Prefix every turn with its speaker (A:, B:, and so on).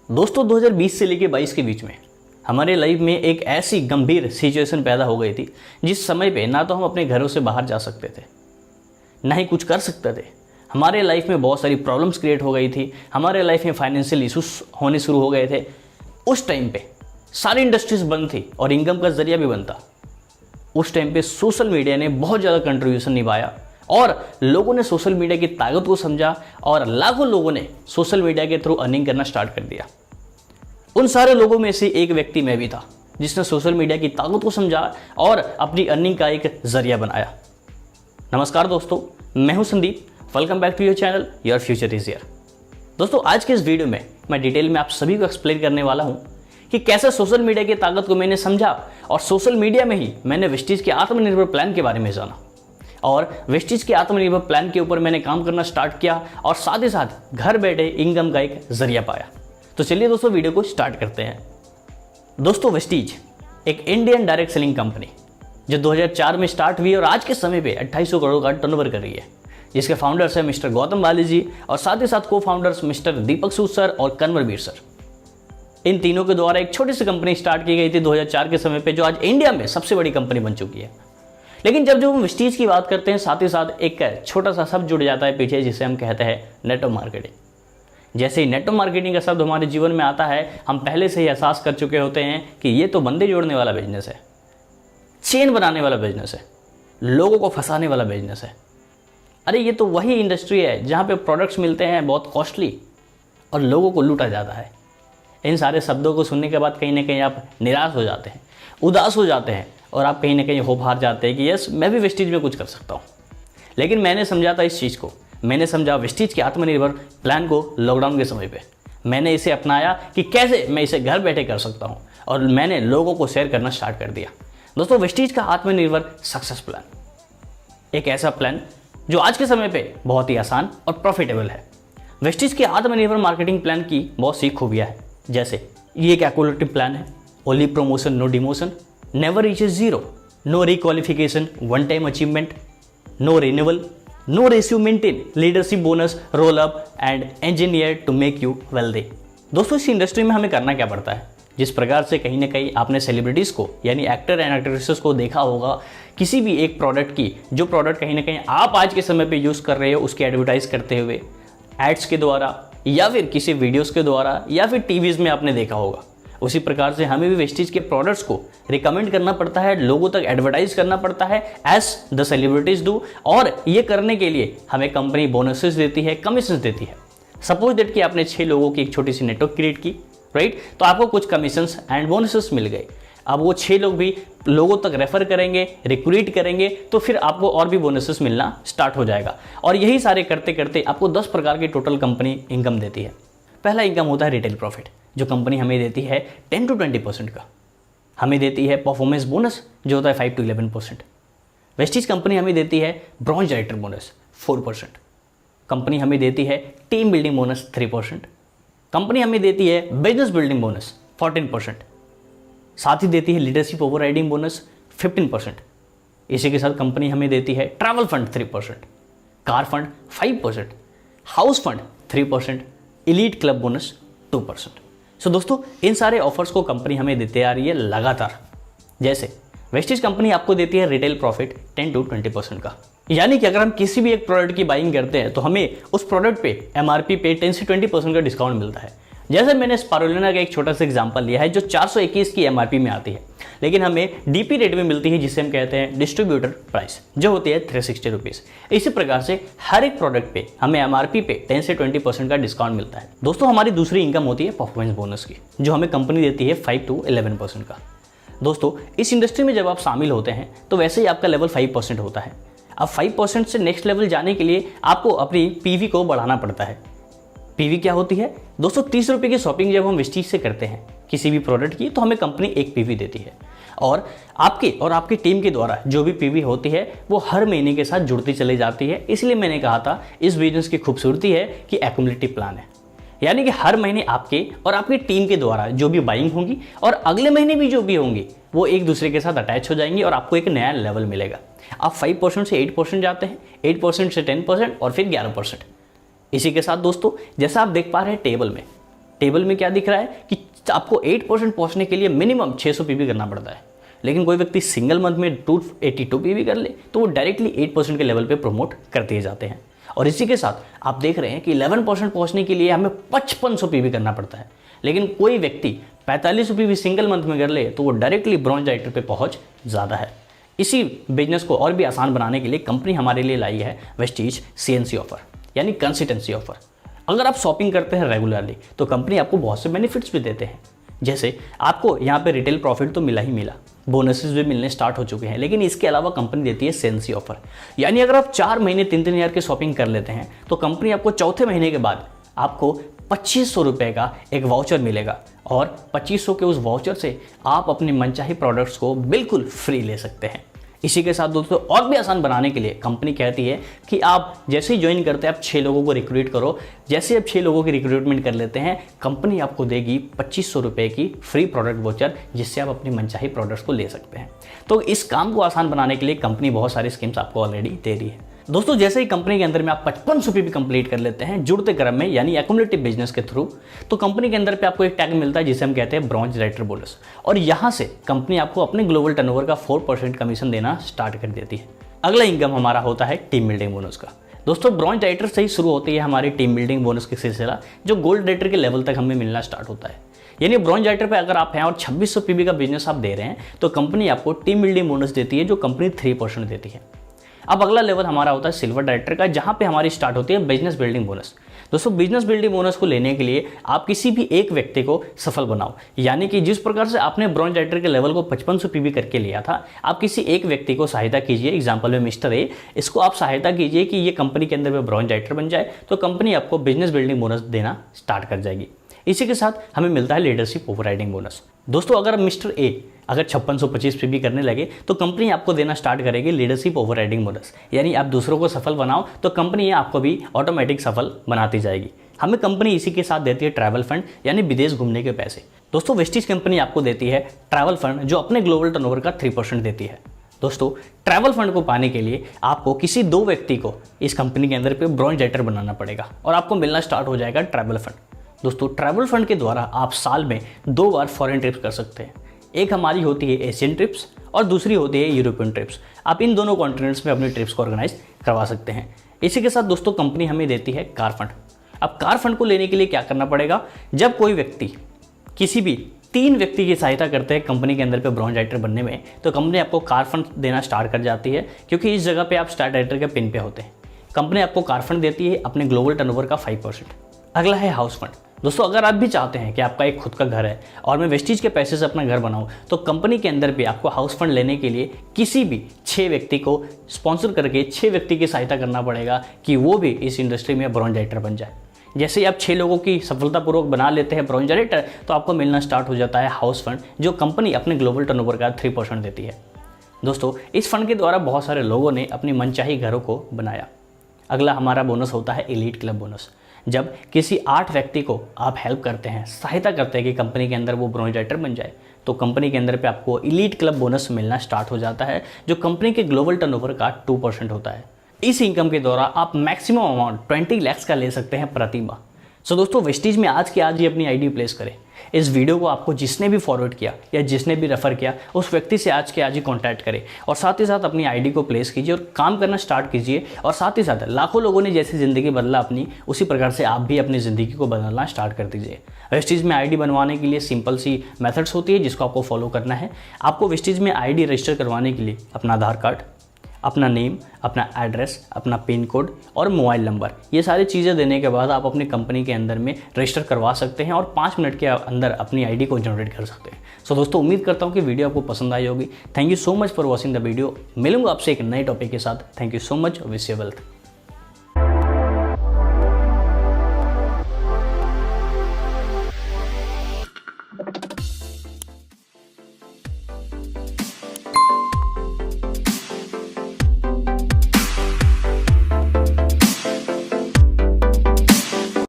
A: दोस्तों 2020 से लेकर 22 के बीच में हमारे लाइफ में एक ऐसी गंभीर सिचुएशन पैदा हो गई थी जिस समय पे ना तो हम अपने घरों से बाहर जा सकते थे, ना ही कुछ कर सकते थे। हमारे लाइफ में बहुत सारी प्रॉब्लम्स क्रिएट हो गई थी, हमारे लाइफ में फाइनेंशियल इशूज होने शुरू हो गए थे। उस टाइम पे सारी इंडस्ट्रीज बंद थी और इनकम का जरिया भी बंद था। उस टाइम पे सोशल मीडिया ने बहुत ज़्यादा कंट्रीब्यूशन निभाया और लोगों ने सोशल मीडिया की ताकत को समझा और लाखों लोगों ने सोशल मीडिया के थ्रू अर्निंग करना स्टार्ट कर दिया। उन सारे लोगों में से एक व्यक्ति मैं भी था जिसने सोशल मीडिया की ताकत को समझा और अपनी अर्निंग का एक जरिया बनाया। नमस्कार दोस्तों, मैं हूं Sandeep. Welcome back to your channel your future is here. दोस्तों आज के इस वीडियो में मैं डिटेल में आप सभी को एक्सप्लेन करने वाला हूं कि कैसे सोशल मीडिया की ताकत को मैंने समझा और सोशल मीडिया में ही मैंने वेस्टीज के आत्मनिर्भर प्लान के बारे में जाना और वेस्टीज के आत्मनिर्भर प्लान के ऊपर मैंने काम करना स्टार्ट किया और साथ ही साथ घर बैठे इनकम का एक जरिया पाया। तो चलिए दोस्तों वीडियो को स्टार्ट करते हैं। दोस्तों वेस्टीज एक इंडियन डायरेक्ट सेलिंग कंपनी जो 2004 में स्टार्ट हुई और आज के समय पे 2800 करोड़ का टर्नओवर कर रही है, जिसके फाउंडर्स हैं मिस्टर गौतम बाली जी और साथ ही साथ को फाउंडर्स मिस्टर दीपक सूद सर और कन्वरवीर सर। इन तीनों के द्वारा एक छोटी सी कंपनी स्टार्ट की गई थी 2004 के समय पे, जो आज इंडिया में सबसे बड़ी कंपनी बन चुकी है। लेकिन जब हम वेस्टीज की बात करते हैं साथ ही साथ एक छोटा सा शब्द जुड़ जाता है पीछे, जिसे हम कहते हैं नेटवर्क मार्केटिंग। जैसे ही नेटवर्क मार्केटिंग का शब्द हमारे जीवन में आता है, हम पहले से ही एहसास कर चुके होते हैं कि ये तो बंदे जोड़ने वाला बिजनेस है, चेन बनाने वाला बिजनेस है, लोगों को फंसाने वाला बिजनेस है। अरे ये तो वही इंडस्ट्री है जहाँ पे प्रोडक्ट्स मिलते हैं बहुत कॉस्टली और लोगों को लूटा जाता है। इन सारे शब्दों को सुनने के बाद कहीं ना कहीं आप निराश हो जाते हैं, उदास हो जाते हैं और आप कहीं ना कहीं होप हार जाते हैं कि यस मैं भी वेस्टीज में कुछ कर सकता हूँ। लेकिन मैंने समझा था इस चीज़ को, मैंने समझा वेस्टीज के आत्मनिर्भर प्लान को लॉकडाउन के समय पे। मैंने इसे अपनाया कि कैसे मैं इसे घर बैठे कर सकता हूँ और मैंने लोगों को शेयर करना स्टार्ट कर दिया। दोस्तों वेस्टीज का आत्मनिर्भर सक्सेस प्लान एक ऐसा प्लान जो आज के समय पे बहुत ही आसान और प्रॉफिटेबल है। वेस्टीज के आत्मनिर्भर मार्केटिंग प्लान की बहुत सी खूबियाँ हैं, जैसे ये एक कैलकुलेटिव प्लान है, only promotion no demotion, never reaches zero, no requalification, one time achievement, no renewal, no ratio maintain, leadership bonus, roll up and engineer to make you wealthy. दोस्तों इस industry में हमें करना क्या पड़ता है, जिस प्रकार से कहीं ना कहीं आपने सेलिब्रिटीज़ को यानी एक्टर एंड एक्ट्रेसेस को देखा होगा, किसी भी एक प्रोडक्ट की जो प्रोडक्ट कहीं ना कहीं आप आज के समय पे यूज़ कर रहे हो उसकी एडवर्टाइज करते हुए एड्स के द्वारा या फिर किसी वीडियोज़ के द्वारा या फिर टीवीज़ में आपने देखा होगा। उसी प्रकार से हमें भी वेस्टीज के प्रोडक्ट्स को रिकमेंड करना पड़ता है, लोगों तक एडवर्टाइज करना पड़ता है एज द सेलिब्रिटीज डू। और ये करने के लिए हमें कंपनी बोनसेस देती है, कमीशंस देती है। सपोज दैट कि आपने 6 लोगों की एक छोटी सी नेटवर्क क्रिएट की, राइट, तो आपको कुछ कमीशंस एंड बोनसेस मिल गए। अब वो 6 लोग भी लोगों तक रेफर करेंगे, रिक्रूट करेंगे, तो फिर आपको और भी बोनसेस मिलना स्टार्ट हो जाएगा। और यही सारे करते करते आपको 10 प्रकार की टोटल कंपनी इनकम देती है। पहला इनकम होता है रिटेल प्रॉफिट, जो कंपनी हमें देती है 10 to 20% का। हमें देती है परफॉर्मेंस बोनस जो होता है 5 to 11%। वेस्टीज कंपनी हमें देती है ब्रॉन्ज डायरेक्टर बोनस 4%। कंपनी हमें देती है टीम बिल्डिंग बोनस 3%। कंपनी हमें देती है बिजनेस बिल्डिंग बोनस 14%। साथ ही देती है लीडरशिप ओवरराइडिंग बोनस 15%। इसी के साथ कंपनी हमें देती है travel fund 3%, car fund 5%, house fund 3%, elite club bonus 2%। सो दोस्तों इन सारे ऑफर्स को कंपनी हमें देते आ रही है लगातार। जैसे वेस्टीज कंपनी आपको देती है रिटेल प्रॉफिट 10 to 20% का, यानी कि अगर हम किसी भी एक प्रोडक्ट की बाइंग करते हैं तो हमें उस प्रोडक्ट पे एमआरपी पे 10 से 20% का डिस्काउंट मिलता है। जैसे मैंने स्पारुलिना का एक छोटा सा एग्जांपल लिया है जो 421 की एमआरपी में आती है, लेकिन हमें डीपी रेट में मिलती है जिसे हम कहते हैं डिस्ट्रीब्यूटर प्राइस, जो होती है 360 रुपीज़। इसी प्रकार से हर एक प्रोडक्ट पे हमें एमआरपी पे 10 से 20% का डिस्काउंट मिलता है। दोस्तों हमारी दूसरी इनकम होती है परफॉर्मेंस बोनस की, जो हमें कंपनी देती है 5 to 11% का। दोस्तों इस इंडस्ट्री में जब आप शामिल होते हैं तो वैसे ही आपका लेवल 5% होता है। अब 5% से नेक्स्ट लेवल जाने के लिए आपको अपनी पीवी को बढ़ाना पड़ता है। पीवी क्या होती है दोस्तों? 30 रुपये की शॉपिंग जब हम वेस्टीज से करते हैं किसी भी प्रोडक्ट की, तो हमें कंपनी एक पीवी देती है और आपकी टीम के द्वारा जो भी पीवी होती है वो हर महीने के साथ जुड़ती चली जाती है। इसलिए मैंने कहा था इस बिजनेस की खूबसूरती है कि एक्युमुलेटिव प्लान है, यानी कि हर महीने आपके और आपकी टीम के द्वारा जो भी बाइंग होंगी और अगले महीने भी जो भी होंगी वो एक दूसरे के साथ अटैच हो जाएंगी और आपको एक नया लेवल मिलेगा। आप 5% से 8% जाते हैं, 8% से 10% और फिर 11%। इसी के साथ दोस्तों जैसा आप देख पा रहे हैं टेबल में, टेबल में क्या दिख रहा है कि आपको 8% पहुंचने के लिए मिनिमम 600 पीवी करना पड़ता है। लेकिन कोई व्यक्ति सिंगल मंथ में 282 पीवी कर ले तो वो डायरेक्टली 8% के लेवल पे प्रमोट कर दिए जाते हैं। और इसी के साथ आप देख रहे हैं कि 11% पहुंचने के लिए हमें 5500 पीवी करना पड़ता है। लेकिन कोई व्यक्ति 4500 पीवी सिंगल मंथ में कर ले तो वो डायरेक्टली ब्रॉन्ज राइटर पे पहुंच ज़्यादा है। इसी बिजनेस को और भी आसान बनाने के लिए कंपनी हमारे लिए लाई है वेस्टीज CNC ऑफर, यानी कंसिस्टेंसी ऑफर। अगर आप शॉपिंग करते हैं रेगुलरली तो कंपनी आपको बहुत से बेनिफिट्स भी देते हैं। जैसे आपको यहाँ पे रिटेल प्रॉफिट तो मिला ही मिला, बोनसेस भी मिलने स्टार्ट हो चुके हैं, लेकिन इसके अलावा कंपनी देती है CNC ऑफर। यानी अगर आप 4 महीने 3-3 हज़ार की शॉपिंग कर लेते हैं तो कंपनी आपको चौथे महीने के बाद आपको 2500 रुपये का एक वाउचर मिलेगा और 2500 के उस वाउचर से आप अपने मनचाही प्रोडक्ट्स को बिल्कुल फ्री ले सकते हैं। इसी के साथ दोस्तों और भी आसान बनाने के लिए कंपनी कहती है कि आप जैसे ही ज्वाइन करते हैं आप 6 लोगों को रिक्रूट करो। जैसे ही आप 6 लोगों की रिक्रूटमेंट कर लेते हैं कंपनी आपको देगी 2500 रुपये की फ्री प्रोडक्ट वाउचर, जिससे आप अपनी मनचाही प्रोडक्ट्स को ले सकते हैं। तो इस काम को आसान बनाने के लिए कंपनी बहुत सारी स्कीम्स आपको ऑलरेडी दे रही है। दोस्तों जैसे ही कंपनी के अंदर में आप 5500 पीवी कंप्लीट कर लेते हैं जुड़ते क्रम में, यानी एक्युमुलेटिव बिजनेस के थ्रू, तो कंपनी के अंदर पे आपको एक टैग मिलता है जिसे हम कहते हैं ब्रॉन्ज राइटर बोनस। और यहाँ से कंपनी आपको अपने ग्लोबल टर्नओवर का 4% कमीशन देना स्टार्ट कर देती है। अगला इनकम हमारा होता है टीम बिल्डिंग बोनस का। दोस्तों ब्रॉन्ज राइटर से ही शुरू होती है हमारी टीम बिल्डिंग बोनस की सिलसिला, जो गोल्ड राइटर के लेवल तक हमें मिलना स्टार्ट होता है। यानी ब्रॉन्ज राइटर पे अगर आप हैं और 2600 पीवी का बिजनेस आप दे रहे हैं तो कंपनी आपको टीम बिल्डिंग बोनस देती है, जो कंपनी 3% देती है। अब अगला लेवल हमारा होता है सिल्वर डायरेक्टर का, जहां पे हमारी स्टार्ट होती है बिजनेस बिल्डिंग बोनस। दोस्तों बिजनेस बिल्डिंग बोनस को लेने के लिए आप किसी भी एक व्यक्ति को सफल बनाओ, यानी कि जिस प्रकार से आपने ब्रॉन्ज डायरेक्टर के लेवल को 5500 पीवी करके लिया था, आप किसी एक व्यक्ति को सहायता कीजिए। एग्जाम्पल में मिस्टर ए, इसको आप सहायता कीजिए कि ये कंपनी के अंदर में ब्रॉन्ज डायरेक्टर बन जाए, तो कंपनी आपको बिजनेस बिल्डिंग बोनस देना स्टार्ट कर जाएगी। इसी के साथ हमें मिलता है लीडरशिप ओवरराइडिंग बोनस। दोस्तों अगर मिस्टर ए अगर 5625 पीवी करने लगे तो कंपनी आपको देना स्टार्ट करेगी लीडरशिप ओवरराइडिंग बोनस, यानी आप दूसरों को सफल बनाओ तो कंपनी आपको भी ऑटोमेटिक सफल बनाती जाएगी। हमें कंपनी इसी के साथ देती है ट्रैवल फंड, यानी विदेश घूमने के पैसे। दोस्तों वेस्टीज कंपनी आपको देती है ट्रैवल फंड, जो अपने ग्लोबल टर्नओवर का 3% देती है। दोस्तों ट्रैवल फंड को पाने के लिए आपको किसी 2 व्यक्ति को इस कंपनी के अंदर पे ब्रॉन्ज राइटर बनाना पड़ेगा और आपको मिलना स्टार्ट हो जाएगा ट्रैवल फंड। दोस्तों ट्रैवल फंड के द्वारा आप साल में 2 बार फॉरेन ट्रिप्स कर सकते हैं। एक हमारी होती है एशियन ट्रिप्स और दूसरी होती है यूरोपियन ट्रिप्स। आप इन दोनों कॉन्टिनेंट्स में अपनी ट्रिप्स को ऑर्गेनाइज करवा सकते हैं। इसी के साथ दोस्तों कंपनी हमें देती है कार फंड। अब कार फंड को लेने के लिए क्या करना पड़ेगा, जब कोई व्यक्ति किसी भी 3 व्यक्ति की सहायता करते हैं कंपनी के अंदर पे ब्रॉन्ज राइटर बनने में, तो कंपनी आपको कार फंड देना स्टार्ट कर जाती है, क्योंकि इस जगह पे आप स्टार राइटर के पिन पे होते हैं। कंपनी आपको कार फंड देती है अपने ग्लोबल टर्नओवर का 5%। अगला है हाउस फंड। दोस्तों अगर आप भी चाहते हैं कि आपका एक खुद का घर है और मैं वेस्टीज के पैसे से अपना घर बनाऊं, तो कंपनी के अंदर भी आपको हाउस फंड लेने के लिए किसी भी 6 व्यक्ति को स्पॉन्सर करके 6 व्यक्ति की सहायता करना पड़ेगा कि वो भी इस इंडस्ट्री में ब्रॉन्ज राइटर बन जाए। जैसे ही आप 6 लोगों की सफलतापूर्वक बना लेते हैं ब्रॉन्ज राइटर, तो आपको मिलना स्टार्ट हो जाता है हाउस फंड, जो कंपनी अपने ग्लोबल टर्नओवर का 3% देती है। दोस्तों इस फंड के द्वारा बहुत सारे लोगों ने अपनी मनचाही घरों को बनाया। अगला हमारा बोनस होता है एलीट क्लब बोनस। जब किसी 8 व्यक्ति को आप हेल्प करते हैं, सहायता करते हैं कि कंपनी के अंदर वो ब्रॉन्ज राइटर बन जाए, तो कंपनी के अंदर पे आपको एलीट क्लब बोनस मिलना स्टार्ट हो जाता है, जो कंपनी के ग्लोबल टर्नओवर का 2% होता है। इस इनकम के द्वारा आप मैक्सिमम अमाउंट 20 लाख का ले सकते हैं प्रति माह। सो दोस्तों वेस्टीज में आज ही अपनी आईडी प्लेस करें। इस वीडियो को आपको जिसने भी फॉरवर्ड किया या जिसने भी रेफर किया, उस व्यक्ति से आज ही कांटेक्ट करें और साथ ही साथ अपनी आईडी को प्लेस कीजिए और काम करना स्टार्ट कीजिए। और साथ ही साथ लाखों लोगों ने जैसी ज़िंदगी बदला अपनी, उसी प्रकार से आप भी अपनी ज़िंदगी को बदलना स्टार्ट कर दीजिए। वेस्टीज में आईडी बनवाने के लिए सिंपल सी मेथड्स होती है जिसको आपको फॉलो करना है। आपको वेस्टीज में आईडी रजिस्टर करवाने के लिए अपना आधार कार्ड, अपना नेम, अपना एड्रेस, अपना पिन कोड और मोबाइल नंबर, ये सारी चीज़ें देने के बाद आप अपनी कंपनी के अंदर में रजिस्टर करवा सकते हैं और 5 मिनट के अंदर अपनी आईडी को जनरेट कर सकते हैं। सो दोस्तों उम्मीद करता हूँ कि वीडियो आपको पसंद आई होगी। Thank you so much for watching the video. मिलूंगा आपसे एक नए टॉपिक के साथ। Thank you so much. Wish you wealth.